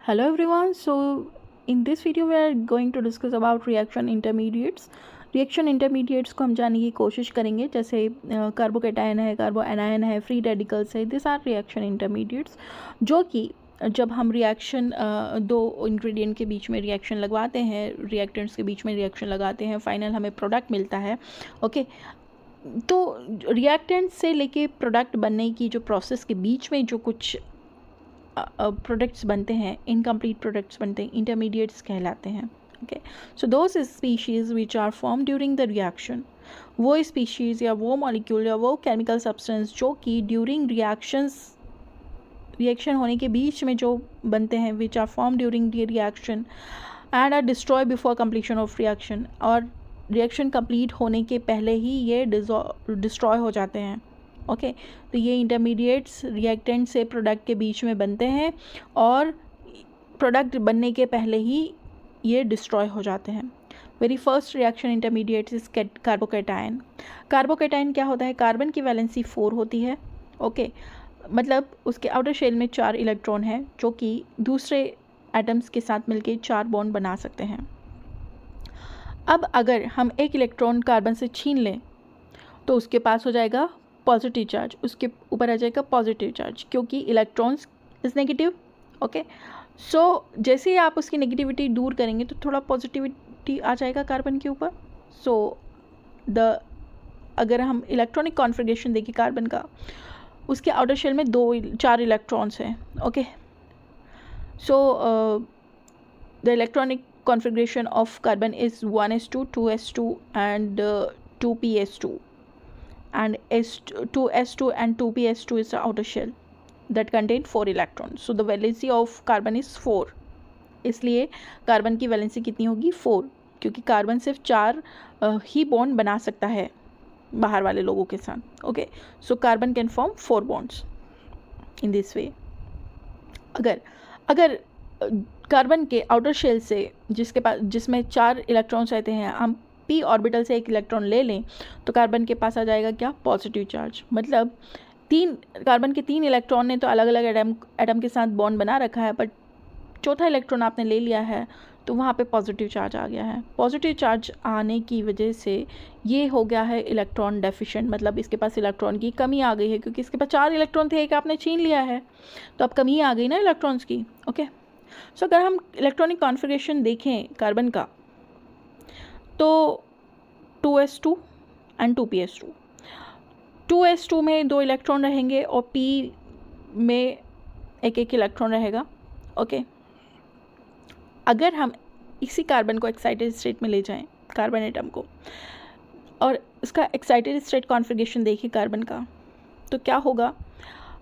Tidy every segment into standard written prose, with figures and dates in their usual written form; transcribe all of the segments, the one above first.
Hello everyone. So in this video we are going to discuss about reaction intermediates. Reaction intermediates को हम जानने की कोशिश करेंगे, जैसे कार्बोकेटायन है, कार्बो एनायन है, फ्री रेडिकल्स है. दिस आर रिएक्शन इंटरमीडिएट्स जो कि जब हम रिएक्शन दो इंग्रेडिएंट के बीच में रिएक्शन लगवाते हैं, रिएक्टेंट्स के बीच में रिएक्शन लगाते हैं, फाइनल हमें प्रोडक्ट मिलता है. ओके तो रिएक्टेंट से लेके प्रोडक्ट बनने की जो प्रोसेस के बीच में जो कुछ प्रोडक्ट्स बनते हैं, इनकम्प्लीट प्रोडक्ट्स बनते हैं, इंटरमीडिएट्स कहलाते हैं. Okay so those species which are form during the reaction, वो स्पीशीज़ या वो मॉलिक्यूल या वो केमिकल सब्सटेंस जो कि ड्यूरिंग रिएक्शन होने के बीच में जो बनते हैं, which are form during the reaction and are destroy before completion of reaction, और रिएक्शन कंप्लीट होने के पहले ही ये डिस्ट्रॉय हो जाते हैं. ओके तो ये इंटरमीडिएट्स रिएक्टेंट से प्रोडक्ट के बीच में बनते हैं और प्रोडक्ट बनने के पहले ही ये डिस्ट्रॉय हो जाते हैं. Very first reaction intermediates is carbocation. Carbocation क्या होता है? कार्बन की वैलेंसी 4 होती है. ओके मतलब उसके आउटर शेल में 4 इलेक्ट्रॉन है जो कि दूसरे एटम्स के साथ मिलके 4 बॉन्ड बना सकते हैं. अब अगर हम एक इलेक्ट्रॉन कार्बन से छीन लें तो उसके पास हो जाएगा पॉजिटिव चार्ज, उसके ऊपर आ जाएगा पॉजिटिव चार्ज, क्योंकि electrons is negative. Okay so जैसे ही आप उसकी नेगेटिविटी दूर करेंगे तो थोड़ा पॉजिटिविटी आ जाएगा कार्बन के ऊपर. सो अगर हम इलेक्ट्रॉनिक कॉन्फ़िगरेशन देखें कार्बन का, उसके आउटर शेल में 4 इलेक्ट्रॉन्स हैं. Okay so the electronic configuration of carbon is 1s2, 2s2 and 2p-s2, and 2s2 and 2p-s2 is the outer shell that contain 4 electrons. So the valency of carbon is 4. इसलिए carbon की valency कितनी होगी? 4, क्योंकि carbon सिर्फ 4 ही bond बना सकता है बाहर वाले लोगों के साथ. Okay so carbon can form 4 bonds in this way. अगर कार्बन के आउटर शेल से जिसमें 4 इलेक्ट्रॉन्स रहते हैं, हम p ऑर्बिटल से एक इलेक्ट्रॉन ले लें तो कार्बन के पास आ जाएगा क्या? Positive charge. मतलब कार्बन के 3 इलेक्ट्रॉन ने तो अलग अलग एटम के साथ बॉन्ड बना रखा है, बट चौथा इलेक्ट्रॉन आपने ले लिया है तो वहाँ पे पॉजिटिव चार्ज आ गया है. पॉजिटिव चार्ज आने की वजह से ये हो गया है इलेक्ट्रॉन डेफिशिएंट, मतलब इसके पास इलेक्ट्रॉन की कमी आ गई है, क्योंकि इसके पास 4 इलेक्ट्रॉन थे, एक आपने छीन लिया है तो अब कमी आ गई ना इलेक्ट्रॉन्स की. ओके सो अगर हम इलेक्ट्रॉनिक कॉन्फ़िगरेशन देखें कार्बन का तो 2s2 एंड 2p-s2. 2s2 में 2 इलेक्ट्रॉन रहेंगे और p में एक इलेक्ट्रॉन रहेगा. ओके अगर हम इसी कार्बन को एक्साइटेड स्टेट में ले जाएं, कार्बन एटम को, और इसका एक्साइटेड स्टेट कॉन्फ़िगरेशन देखें कार्बन का, तो क्या होगा?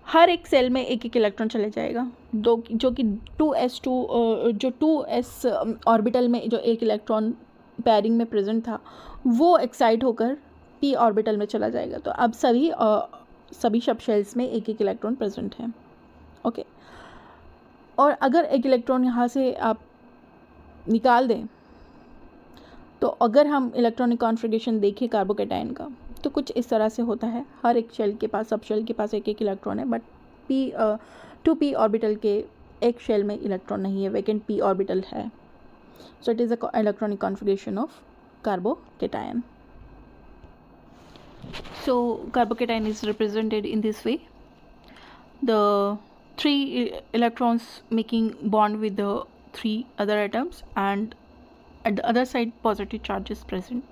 हर एक सेल में एक इलेक्ट्रॉन चले जाएगा, जो कि 2s ऑर्बिटल में जो एक इलेक्ट्रॉन पैरिंग में प्रेजेंट था वो एक्साइट होकर p ऑर्बिटल में चला जाएगा. तो अब सभी सब शेल्स में एक इलेक्ट्रॉन प्रेजेंट है. ओके और अगर एक इलेक्ट्रॉन यहाँ से आप निकाल दें तो अगर हम इलेक्ट्रॉनिक कॉन्फ़िगरेशन देखें कार्बोकेटायन का तो कुछ इस तरह से होता है. हर एक शेल के पास, सब शेल के पास एक इलेक्ट्रॉन है, बट 2p ऑर्बिटल के एक शेल में इलेक्ट्रॉन नहीं है, वेकेंट p ऑर्बिटल है. So it is the electronic configuration of carbocation. So carbocation is represented in this way, the 3 electrons making bond with the 3 other atoms, and at the other side positive charge is present.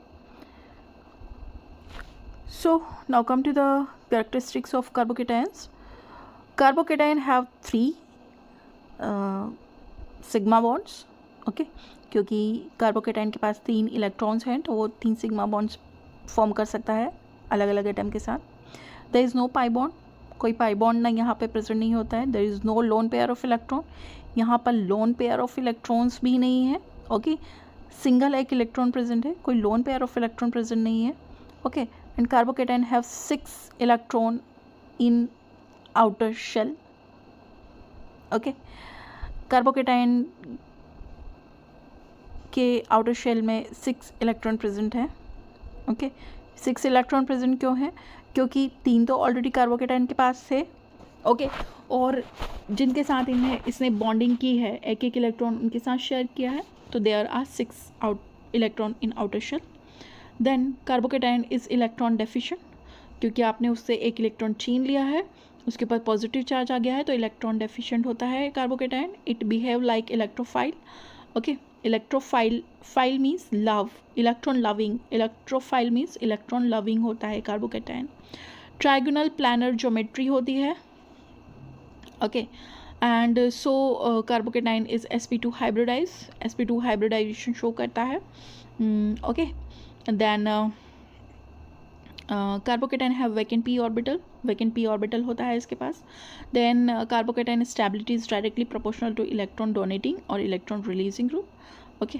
So now come to the characteristics of carbocations. Carbocation have 3 sigma bonds. Okay क्योंकि carbocation के पास 3 electrons हैं तो वो 3 sigma bonds form कर सकता है अलग अलग एटम के साथ. There is no pi bond, कोई पाई बॉन्ड ना यहाँ पे प्रेजेंट नहीं होता है. There is no lone pair of electron, यहाँ पर लोन पेयर ऑफ इलेक्ट्रॉन्स भी नहीं है. ओके सिंगल एक इलेक्ट्रॉन प्रेजेंट है, कोई lone pair of electron present नहीं है. Okay and carbocation have 6 electron in outer shell. Okay carbocation के आउटर शेल में 6 इलेक्ट्रॉन प्रेजेंट है. ओके 6 इलेक्ट्रॉन प्रेजेंट क्यों है? क्योंकि 3 तो ऑलरेडी कार्बोकेटायन के पास थे ओके और जिनके साथ इसने बॉन्डिंग की है, एक एक इलेक्ट्रॉन उनके साथ शेयर किया है, तो there are 6 electron in outer shell. Then carbocation is electron deficient, क्योंकि आपने उससे एक इलेक्ट्रॉन छीन लिया है, उसके पास पॉजिटिव चार्ज आ गया है, तो इलेक्ट्रॉन डेफिशिएंट होता है carbocation. It behave like electrophile. Okay, phile means love, electron loving, electrophile means electron loving होता है कार्बोकेटाइन। ट्राइगोनल प्लानर ज्योमेट्री होती है। Okay and so carbocation is sp2 hybridise, sp2 hybridisation show करता है। Okay then carbocation have vacant p orbital, vacant p orbital होता है इसके पास। Then carbocation stability is directly proportional to electron donating और electron releasing group. Okay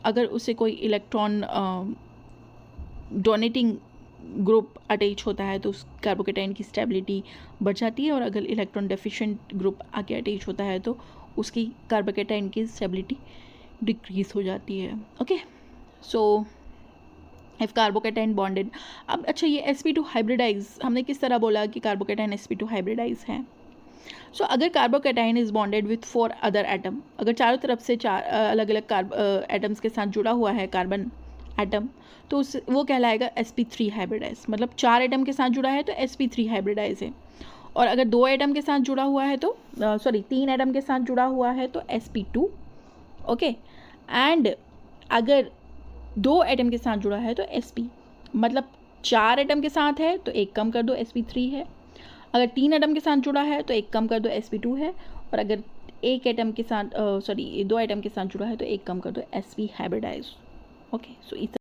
अगर उसे कोई इलेक्ट्रॉन डोनेटिंग ग्रुप अटैच होता है तो उस कार्बोकेटाइन की स्टेबिलिटी बढ़ जाती है, और अगर इलेक्ट्रॉन डेफिशिएंट ग्रुप आके अटैच होता है तो उसकी कार्बोकेटाइन की स्टेबिलिटी डिक्रीज हो जाती है। Okay so if carbocation bonded, अब अच्छा ये sp2 हाइब्रिडाइज हमने किस तरह बोला कि कार्बोकेटाइन sp2 हाइब्रिडाइज है। सो अगर carbocation is bonded with 4 other atom, अगर चारों तरफ से 4 अलग अलग एटम्स के साथ जुड़ा हुआ है कार्बन एटम, तो वो कहलाएगा sp3 हाइब्रिडाइज। मतलब 4 एटम के साथ जुड़ा है तो sp3 हाइब्रिडाइज है, और अगर 2 एटम के साथ जुड़ा हुआ है तो 3 एटम के साथ जुड़ा हुआ है तो sp2। ओके एंड अगर 2 एटम के साथ जुड़ा है तो sp, मतलब 4 एटम के साथ है तो एक कम कर दो sp3 है, अगर 3 एटम के साथ जुड़ा है तो एक कम कर दो sp2 है, और अगर 2 एटम के साथ जुड़ा है तो एक कम कर दो sp हाइब्रिडाइज। ओके सो इस